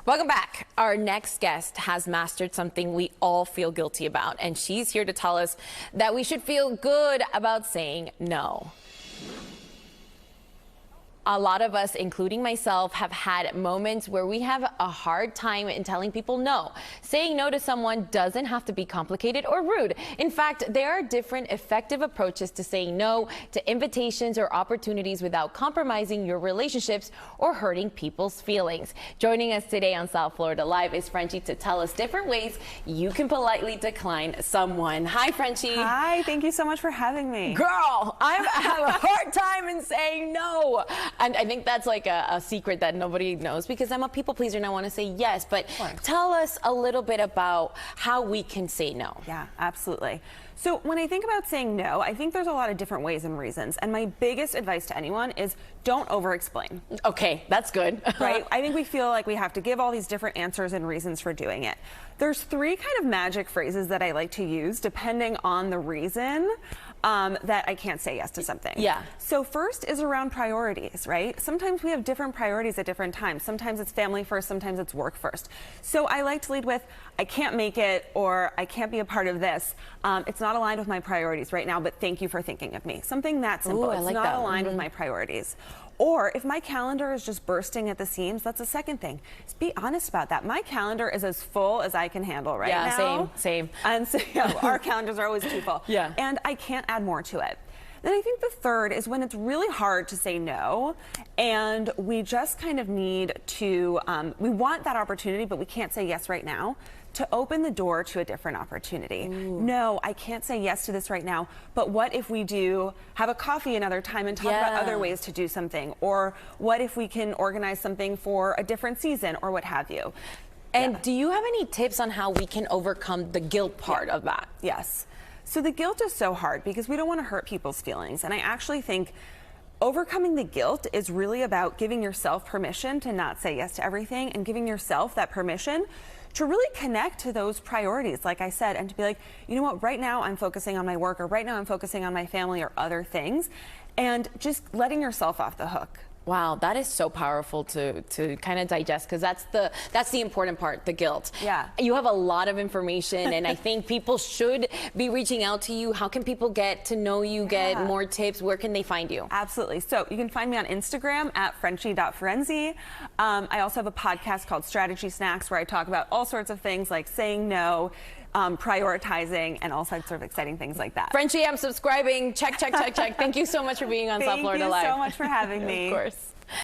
Welcome back. Our next guest has mastered something we all feel guilty about, and she's here to tell us that we should feel good about saying no. A lot of us, including myself, have had moments where we have a hard time in telling people no. Saying no to someone doesn't have to be complicated or rude. In fact, there are different effective approaches to saying no to invitations or opportunities without compromising your relationships or hurting people's feelings. Joining us today on South Florida Live is Frenchie to tell us different ways you can politely decline someone. Hi, Frenchie. Hi, thank you so much for having me. Girl, I have a hard time in saying no. And I think that's like a secret that nobody knows because I'm a people pleaser and I want to say yes. But tell us a little bit about how we can say no. Yeah, absolutely. So when I think about saying no, I think there's a lot of different ways and reasons. And my biggest advice to anyone is don't over-explain. Okay, that's good. Right? I think we feel like we have to give all these different answers and reasons for doing it. There's three kind of magic phrases that I like to use depending on the reason that I can't say yes to something. Yeah. So first is around priorities, right? Sometimes we have different priorities at different times. Sometimes it's family first, sometimes it's work first. So I like to lead with, I can't make it, or I can't be a part of this. It's not aligned with my priorities right now, but thank you for thinking of me. Something that simple. Ooh, I it's like not that. aligned with my priorities. Or if my calendar is just bursting at the seams, that's the second thing. Just be honest about that. My calendar is as full as I can handle right now. Yeah, same. And so our calendars are always too full. Yeah. And I can't add more to it. Then I think the third is when it's really hard to say no and we just kind of need to, we want that opportunity, but we can't say yes right now, to open the door to a different opportunity. Ooh. No, I can't say yes to this right now, but what if we do have a coffee another time and talk about other ways to do something? Or what if we can organize something for a different season or what have you? And do you have any tips on how we can overcome the guilt part of that? Yes. So the guilt is so hard because we don't want to hurt people's feelings. And I actually think overcoming the guilt is really about giving yourself permission to not say yes to everything and giving yourself that permission to really connect to those priorities, like I said, and to be like, you know what, right now I'm focusing on my work, or right now I'm focusing on my family or other things, and just letting yourself off the hook. Wow, that is so powerful to kind of digest because that's the important part, the guilt. Yeah. You have a lot of information and I think people should be reaching out to you. How can people get to know you, get more tips? Where can they find you? Absolutely. So you can find me on Instagram at Frenchie.Ferenzi. I also have a podcast called Strategy Snacks where I talk about all sorts of things like saying no, prioritizing, and all sorts of exciting things like that. Frenchie, I'm subscribing. Check. Thank you so much for being on South Florida Live. Thank you so much for having me. Of course.